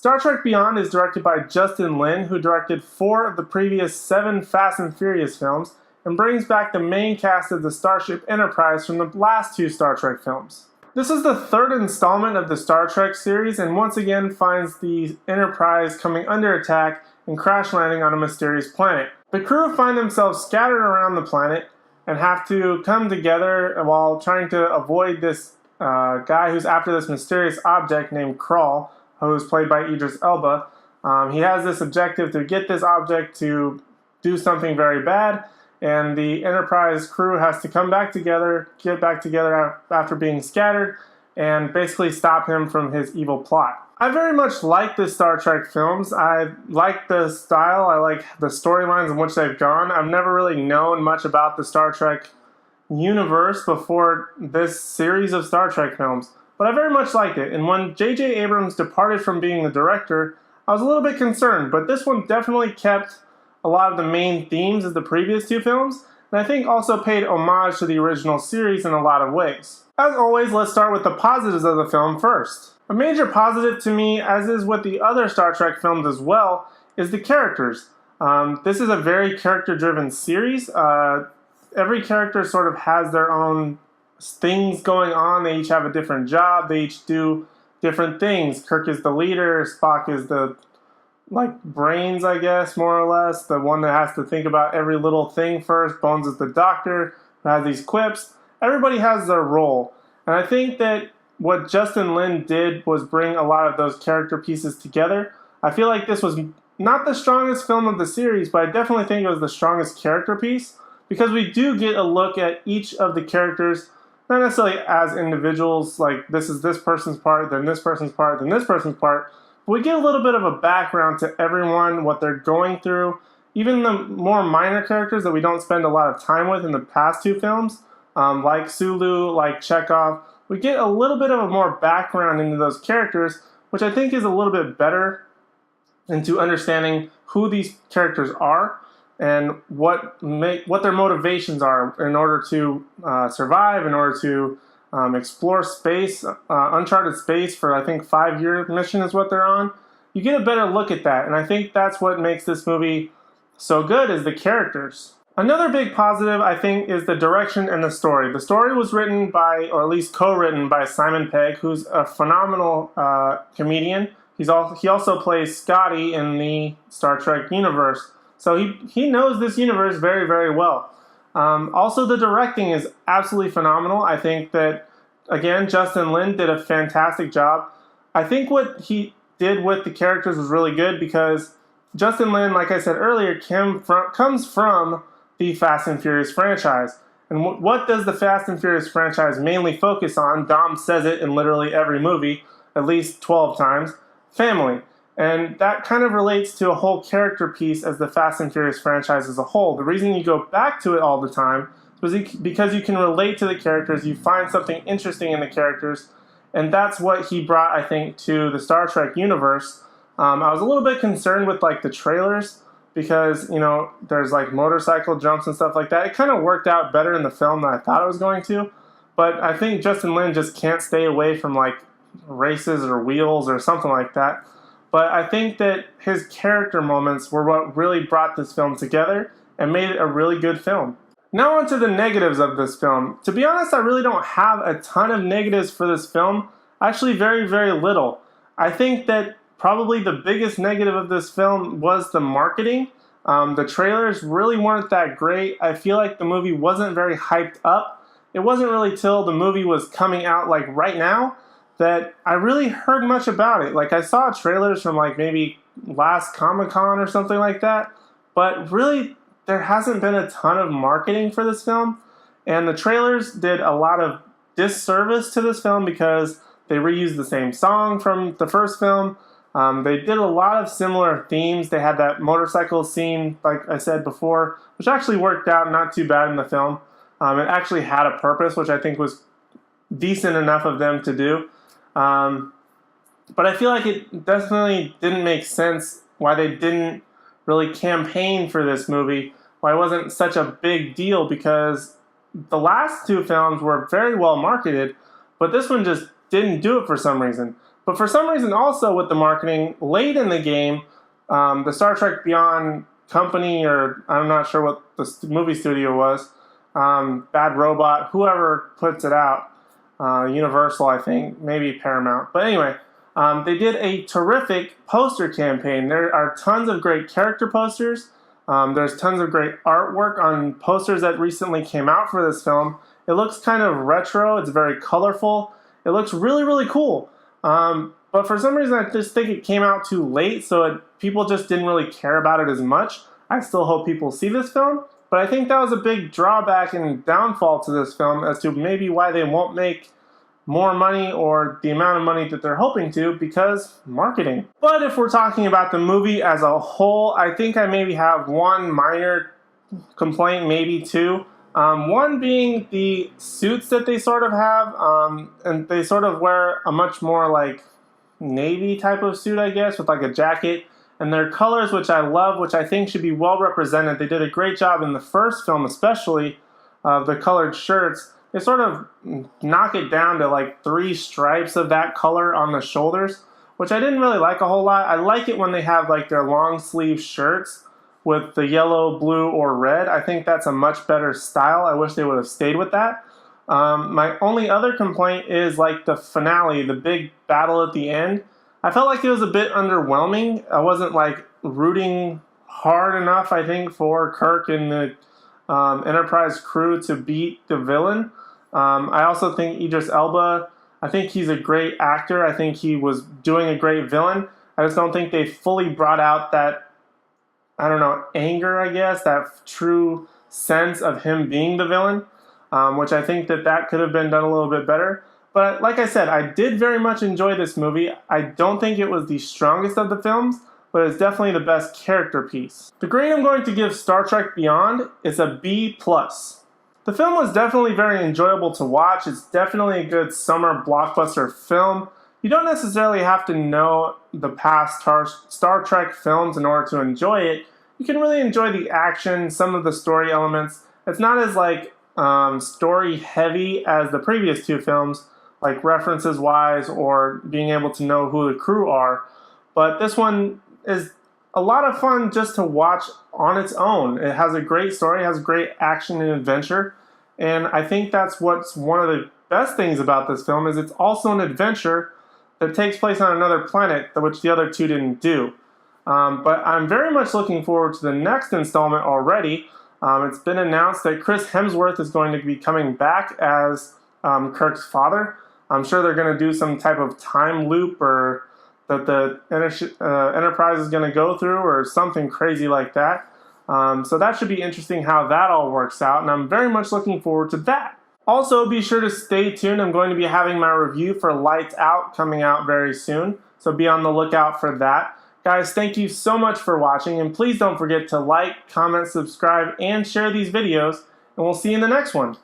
Star Trek Beyond is directed by Justin Lin, who directed 4 of the previous 7 Fast and Furious films, and brings back the main cast of the Starship Enterprise from the last 2 Star Trek films. This is the 3rd installment of the Star Trek series, and once again finds the Enterprise coming under attack and crash landing on a mysterious planet. The crew find themselves scattered around the planet and have to come together while trying to avoid this guy who's after this mysterious object named Krall, who's played by Idris Elba. He has this objective to get this object to do something very bad, and the Enterprise crew has to come back together, get back together after being scattered, and basically stop him from his evil plot. I very much like the Star Trek films. I like the style, I like the storylines in which they've gone. I've never really known much about the Star Trek universe before this series of Star Trek films, but I very much liked it. And when J.J. Abrams departed from being the director, I was a little bit concerned, but this one definitely kept a lot of the main themes of the previous 2 films, and I think also paid homage to the original series in a lot of ways. As always, let's start with the positives of the film first. A major positive to me, as is with the other Star Trek films as well, is the characters. This is a very character-driven series. Every character sort of has their own things going on. They each have a different job. They each do different things. Kirk is the leader. Spock is the brains, I guess, more or less. The one that has to think about every little thing first. Bones is the doctor who has these quips. Everybody has their role. And I think that what Justin Lin did was bring a lot of those character pieces together. I feel like this was not the strongest film of the series, but I definitely think it was the strongest character piece, because we do get a look at each of the characters, not necessarily as individuals, like this is this person's part, then this person's part, then this person's part, but we get a little bit of a background to everyone, what they're going through, even the more minor characters that we don't spend a lot of time with in the past 2 films, like Sulu, like Chekhov. We get a little bit of a more background into those characters, which I think is a little bit better into understanding who these characters are and what their motivations are in order to survive, in order to explore space, uncharted space for, I think, 5-year mission is what they're on. You get a better look at that, and I think that's what makes this movie so good, is the characters. Another big positive, I think, is the direction and the story. The story was written by, or at least co-written by Simon Pegg, who's a phenomenal comedian. He also plays Scotty in the Star Trek universe. So he knows this universe very, very well. Also, the directing is absolutely phenomenal. I think that, again, Justin Lin did a fantastic job. I think what he did with the characters was really good, because Justin Lin, like I said earlier, comes from the Fast and Furious franchise. And what does the Fast and Furious franchise mainly focus on? Dom says it in literally every movie, at least 12 times. Family. And that kind of relates to a whole character piece as the Fast and Furious franchise as a whole. The reason you go back to it all the time is because you can relate to the characters, you find something interesting in the characters, and that's what he brought, I think, to the Star Trek universe. I was a little bit concerned with the trailers, because, there's motorcycle jumps and stuff like that. It kind of worked out better in the film than I thought it was going to, but I think Justin Lin just can't stay away from races or wheels or something like that. But I think that his character moments were what really brought this film together and made it a really good film. Now on to the negatives of this film. To be honest, I really don't have a ton of negatives for this film. Actually, very, very little. I think that probably the biggest negative of this film was the marketing. The trailers really weren't that great. I feel like the movie wasn't very hyped up. It wasn't really till the movie was coming out right now that I really heard much about it. I saw trailers from maybe last Comic-Con or something like that, but really there hasn't been a ton of marketing for this film, and the trailers did a lot of disservice to this film because they reused the same song from the first film. They did a lot of similar themes. They had that motorcycle scene, like I said before, which actually worked out not too bad in the film. It actually had a purpose, which I think was decent enough of them to do. But I feel like it definitely didn't make sense why they didn't really campaign for this movie, why it wasn't such a big deal, because the last 2 films were very well marketed, but this one just didn't do it for some reason. But for some reason also with the marketing, late in the game, the Star Trek Beyond company, or I'm not sure what the movie studio was, Bad Robot, whoever puts it out, Universal I think, maybe Paramount. But anyway, they did a terrific poster campaign. There are tons of great character posters. There's tons of great artwork on posters that recently came out for this film. It looks kind of retro. It's very colorful. It looks really, really cool. But for some reason, I just think it came out too late, so people just didn't really care about it as much. I still hope people see this film, but I think that was a big drawback and downfall to this film as to maybe why they won't make more money or the amount of money that they're hoping to, because marketing. But if we're talking about the movie as a whole, I think I maybe have one minor complaint, maybe two. One being the suits that they sort of have, and they sort of wear a much more like navy type of suit, I guess, with like a jacket, and their colors, which I love, which I think should be well represented. They did a great job in the first film, especially the colored shirts. They sort of knock it down to like 3 stripes of that color on the shoulders, which I didn't really like a whole lot. I like it when they have like their long sleeve shirts with the yellow, blue, or red. I think that's a much better style. I wish they would have stayed with that. My only other complaint is like the finale, the big battle at the end. I felt like it was a bit underwhelming. I wasn't like rooting hard enough, I think, for Kirk and the Enterprise crew to beat the villain. I also think Idris Elba, I think he's a great actor. I think he was doing a great villain. I just don't think they fully brought out that, I don't know, anger, I guess, that true sense of him being the villain, which I think that could have been done a little bit better. But like I said, I did very much enjoy this movie. I don't think it was the strongest of the films, but it's definitely the best character piece. The grade I'm going to give Star Trek Beyond is a B+. The film was definitely very enjoyable to watch. It's definitely a good summer blockbuster film. You don't necessarily have to know the past Star Trek films in order to enjoy it. You can really enjoy the action, some of the story elements. It's not as like story heavy as the previous 2 films, like references wise or being able to know who the crew are. But this one is a lot of fun just to watch on its own. It has a great story, it has great action and adventure, and I think that's what's one of the best things about this film, is it's also an adventure that takes place on another planet, which the other 2 didn't do. But I'm very much looking forward to the next installment already. It's been announced that Chris Hemsworth is going to be coming back as Kirk's father. I'm sure they're going to do some type of time loop or that the Enterprise is going to go through, or something crazy like that. So that should be interesting how that all works out, and I'm very much looking forward to that. Also, be sure to stay tuned. I'm going to be having my review for Lights Out coming out very soon, so be on the lookout for that. Guys, thank you so much for watching, and please don't forget to like, comment, subscribe, and share these videos, and we'll see you in the next one.